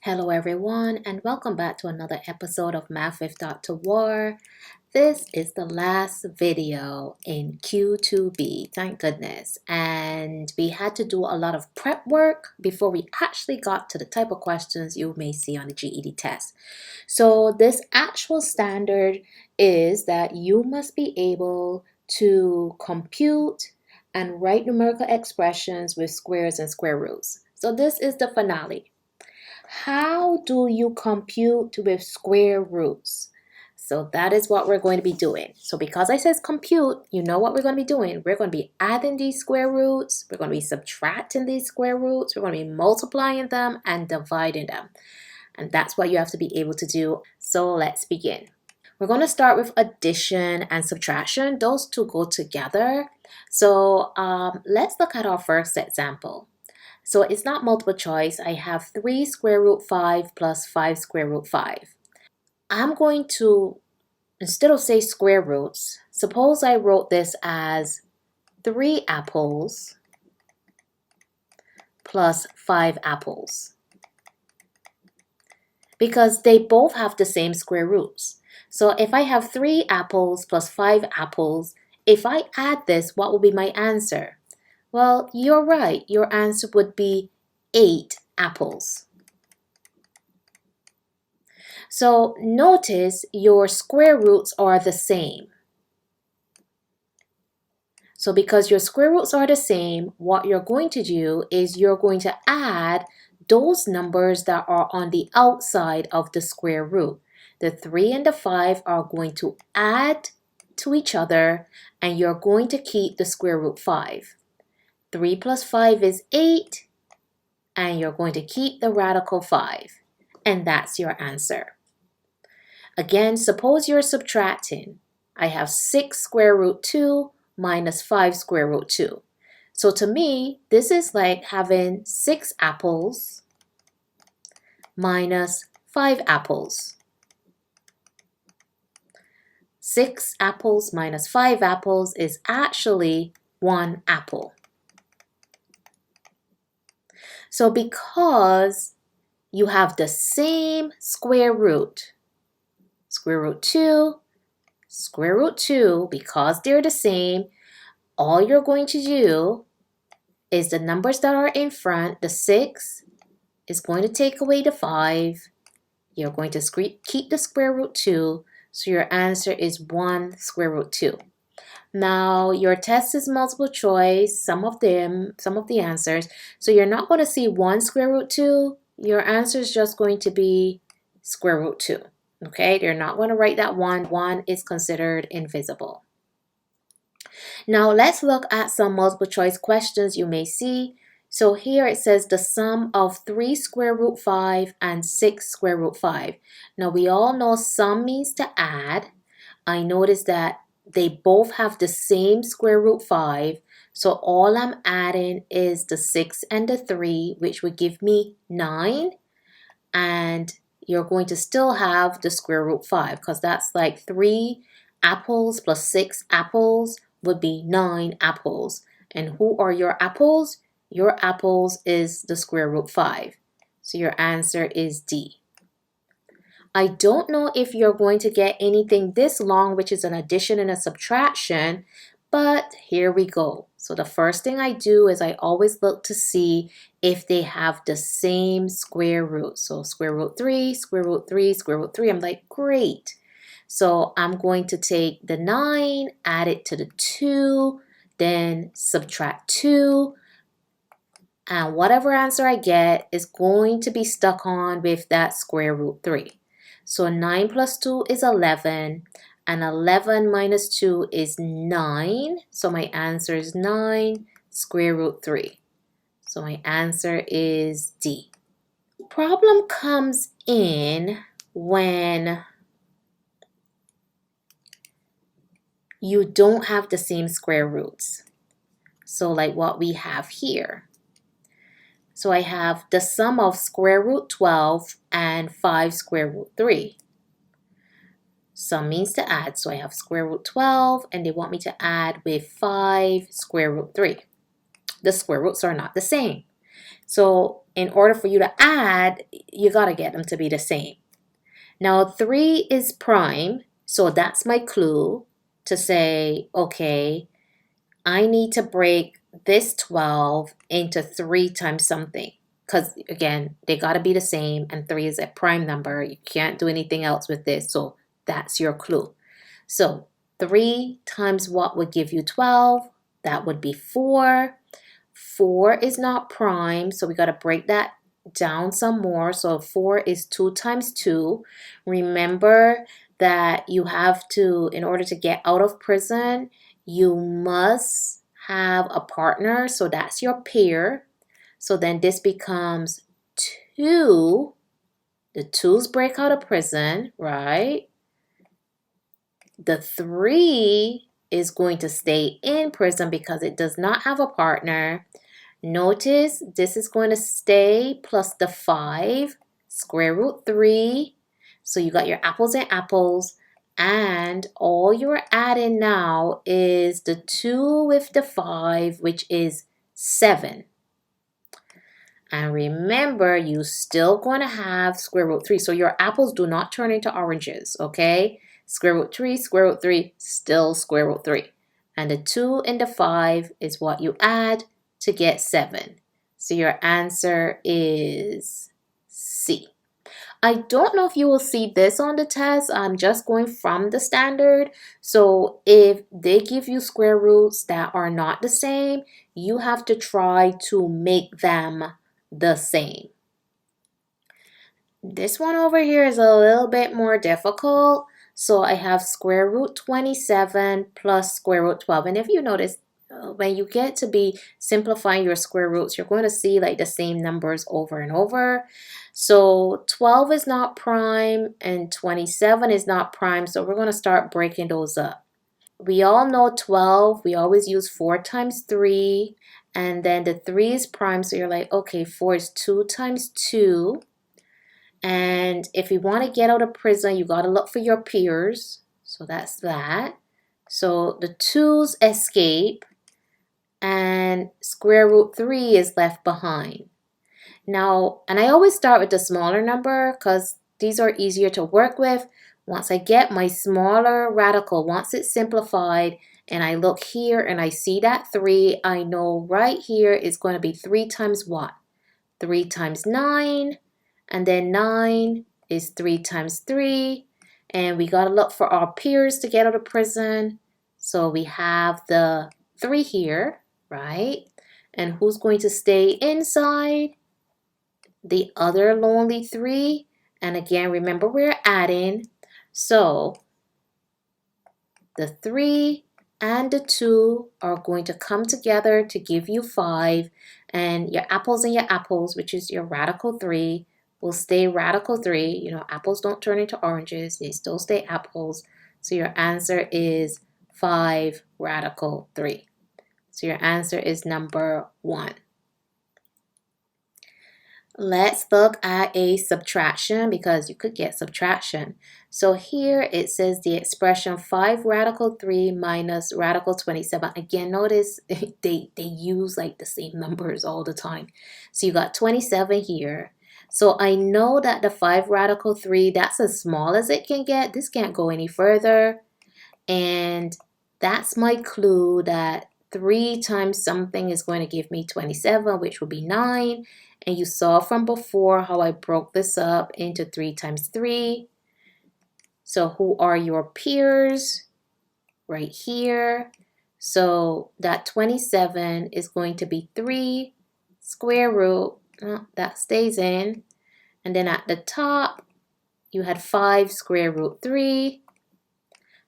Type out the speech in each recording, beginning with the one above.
Hello everyone and welcome back to another episode of Math with Dr. War. This is the last video in Q2B, thank goodness. And we had to do a lot of prep work before we actually got to the type of questions you may see on the GED test. So this actual standard is that you must be able to compute and write numerical expressions with squares and square roots. So this is the finale. How do you compute with square roots? So that is what we're going to be doing. So because I says compute, you know what we're going to be doing. We're going to be adding these square roots. We're going to be subtracting these square roots. We're going to be multiplying them and dividing them. And that's what you have to be able to do. So let's begin. We're going to start with addition and subtraction. Those two go together. So let's look at our first example. So it's not multiple choice. I have 3 square root 5 plus 5 square root 5. I'm going to, instead of say square roots, suppose I wrote this as 3 apples plus 5 apples. Because they both have the same square roots. So if I have 3 apples plus 5 apples, if I add this, what will be my answer? Well, you're right. Your answer would be 8 apples. So notice your square roots are the same. So because your square roots are the same, what you're going to do is you're going to add those numbers that are on the outside of the square root. The 3 and the 5 are going to add to each other, and you're going to keep the square root 5. 3 plus 5 is 8, and you're going to keep the radical 5, and that's your answer. Again, suppose you're subtracting. I have 6 square root 2 minus 5 square root 2. So to me, this is like having 6 apples minus 5 apples. 6 apples minus 5 apples is actually 1 apple. So because you have the same square root 2, because they're the same, all you're going to do is the numbers that are in front, the 6 is going to take away the 5. You're going to keep the square root 2, so your answer is 1 square root 2. Now, your test is multiple choice, some of the answers. So you're not going to see 1 square root 2. Your answer is just going to be square root 2. Okay, they're not going to write that 1. 1 is considered invisible. Now, let's look at some multiple choice questions you may see. So here it says the sum of 3 square root 5 and 6 square root 5. Now, we all know sum means to add. I noticed that they both have the same square root 5. So all I'm adding is the 6 and the 3, which would give me 9. And you're going to still have the square root 5 because that's like 3 apples plus 6 apples would be 9 apples. And who are your apples? Your apples is the square root 5. So your answer is D. I don't know if you're going to get anything this long, which is an addition and a subtraction, but here we go. So the first thing I do is I always look to see if they have the same square root. So square root 3, square root 3, square root 3. I'm like, great. So I'm going to take the 9, add it to the 2, then subtract 2. And whatever answer I get is going to be stuck on with that square root 3. So 9 plus 2 is 11, and 11 minus 2 is 9. So my answer is 9 square root 3. So my answer is D. Problem comes in when you don't have the same square roots. So like what we have here. So I have the sum of square root 12 and 5 square root 3. Sum means to add, so I have square root 12 and they want me to add with 5 square root 3. The square roots are not the same. So in order for you to add, you got to get them to be the same. Now 3 is prime, so that's my clue to say, okay, I need to break this 12 into 3 times something. Because again, they got to be the same, and 3 is a prime number. You can't do anything else with this, so that's your clue. So 3 times what would give you 12? That would be 4. 4 is not prime, so we got to break that down some more. So 4 is 2 times 2. Remember that you have to, in order to get out of prison, you must have a partner. So that's your pair. So then this becomes 2. The 2's break out of prison, right? The 3 is going to stay in prison because it does not have a partner. Notice this is going to stay plus the 5, square root 3. So you got your apples and apples. And all you're adding now is the 2 with the 5, which is 7. And remember, you're still going to have square root 3. So your apples do not turn into oranges, okay? Square root 3, still square root 3. And the 2 and the 5 is what you add to get 7. So your answer is C. I don't know if you will see this on the test. I'm just going from the standard. So if they give you square roots that are not the same, you have to try to make them the same. This one over here is a little bit more difficult. So I have square root 27 plus square root 12. And if you notice, when you get to be simplifying your square roots, you're going to see like the same numbers over and over. So 12 is not prime and 27 is not prime. So we're going to start breaking those up. We all know 12. We always use 4 times 3. And then the 3 is prime. So you're like, okay, 4 is 2 times 2. And if you want to get out of prison, you got to look for your peers. So that's that. So the 2's escape. And square root 3 is left behind. Now, and I always start with the smaller number because these are easier to work with. Once I get my smaller radical, once it's simplified, and I look here and I see that 3, I know right here is going to be 3 times what? 3 times 9, and then 9 is 3 times 3, and we got to look for our peers to get out of prison. So we have the 3 here, right? And who's going to stay inside? The other lonely 3. And again, remember we're adding. So the 3 and the 2 are going to come together to give you 5. And your apples, which is your radical 3, will stay radical 3. You know, apples don't turn into oranges. They still stay apples. So your answer is 5 radical 3. So your answer is number 1. Let's look at a subtraction because you could get subtraction. So here it says the expression 5 radical 3 minus radical 27. Again, notice they use like the same numbers all the time. So you got 27 here. So I know that the 5 radical 3, that's as small as it can get. This can't go any further. And that's my clue that 3 times something is going to give me 27, which will be 9. And you saw from before how I broke this up into 3 times 3. So who are your peers? Right here. So that 27 is going to be 3 square root. That stays in. And then at the top, you had 5 square root 3.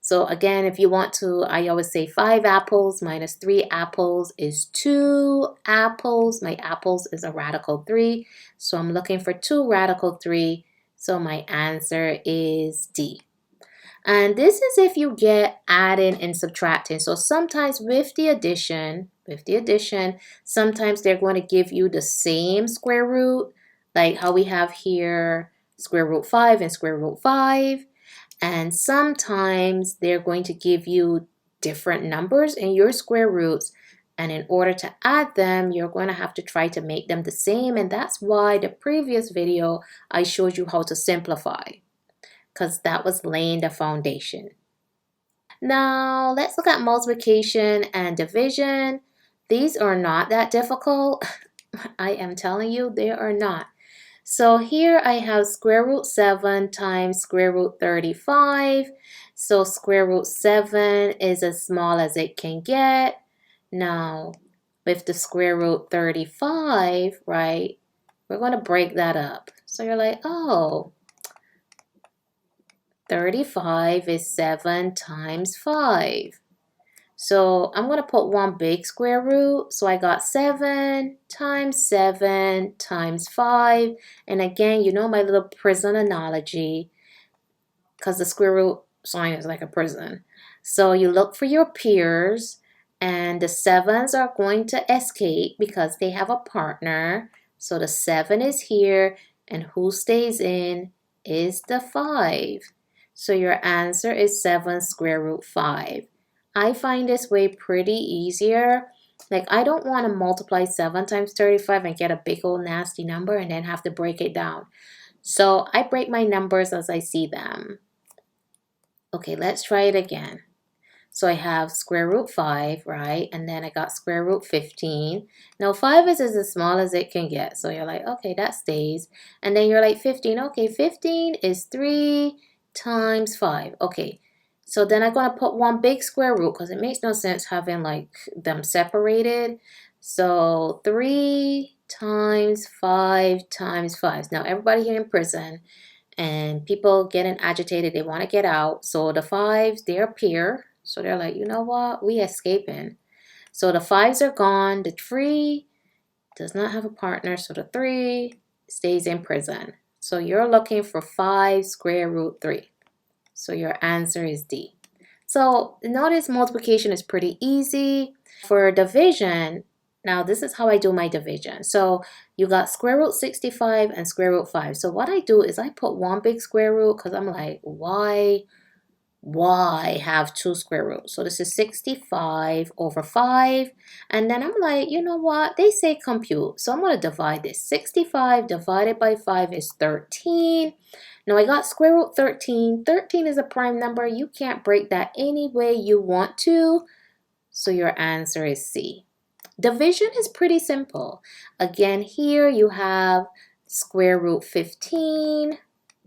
So again, if you want to, I always say 5 apples minus 3 apples is 2 apples. My apples is a radical 3. So I'm looking for 2 radical 3. So my answer is D. And this is if you get adding and subtracting. So sometimes with the addition, sometimes they're going to give you the same square root, like how we have here square root 5 and square root 5. And sometimes they're going to give you different numbers in your square roots. And in order to add them, you're going to have to try to make them the same. And that's why the previous video, I showed you how to simplify, because that was laying the foundation. Now, let's look at multiplication and division. These are not that difficult. I am telling you, they are not. So here I have square root 7 times square root 35. So square root 7 is as small as it can get. Now, with the square root 35, right, we're going to break that up. So you're like, oh, 35 is 7 times 5. So I'm going to put one big square root. So I got 7 times 5. And again, you know my little prison analogy, because the square root sign is like a prison. So you look for your peers, and the 7s are going to escape because they have a partner. So the 7 is here, and who stays in is the 5. So your answer is 7 square root 5. I find this way pretty easier. Like, I don't want to multiply 7 times 35 and get a big old nasty number and then have to break it down. So I break my numbers as I see them. Okay, let's try it again. So I have square root 5, right? And then I got square root 15. Now 5 is as small as it can get. So you're like, okay, that stays. And then you're like 15. Okay, 15 is 3 times 5. Okay, so then I'm going to put one big square root because it makes no sense having like them separated. So 3 times 5 times 5. Now everybody here in prison, and people getting agitated, they want to get out. So the 5s, they appear. So they're like, you know what? We escaping. So the 5s are gone. The 3 does not have a partner. So the 3 stays in prison. So you're looking for 5 square root 3. So your answer is D. So notice multiplication is pretty easy. For division, now this is how I do my division. So you got square root 65 and square root 5. So what I do is I put one big square root because I'm like, why have two square roots? So this is 65 over 5. And then I'm like, you know what? They say compute. So I'm going to divide this. 65 divided by 5 is 13. Now I got square root 13. 13 is a prime number. You can't break that any way you want to. So your answer is C. Division is pretty simple. Again, here you have square root 15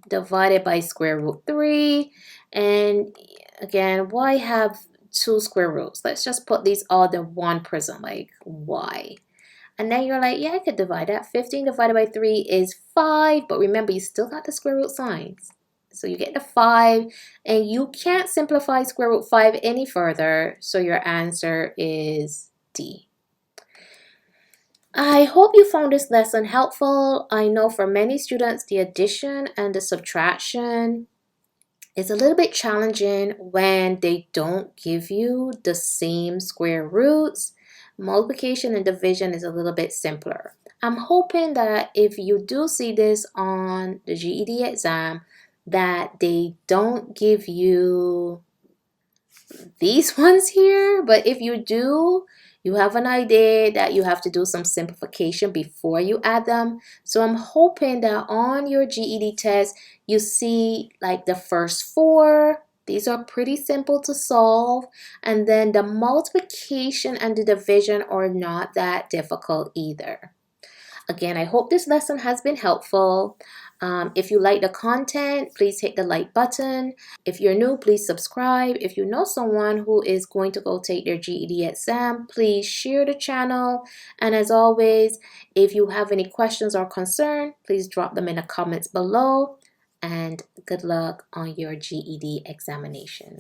divided by square root 3. And again, why have two square roots? Let's just put these all in one prison, like why? And then you're like, yeah, I could divide that. 15 divided by 3 is 5. But remember, you still got the square root signs. So you get the 5. And you can't simplify square root 5 any further. So your answer is D. I hope you found this lesson helpful. I know for many students, the addition and the subtraction is a little bit challenging when they don't give you the same square roots. Multiplication and division is a little bit simpler. I'm hoping that if you do see this on the GED exam, that they don't give you these ones here. But if you do, you have an idea that you have to do some simplification before you add them. So I'm hoping that on your GED test, you see like the first 4. These are pretty simple to solve. And then the multiplication and the division are not that difficult either. Again, I hope this lesson has been helpful. If you like the content, please hit the like button. If you're new, please subscribe. If you know someone who is going to go take their GED exam, please share the channel. And as always, if you have any questions or concern, please drop them in the comments below. And good luck on your GED examination.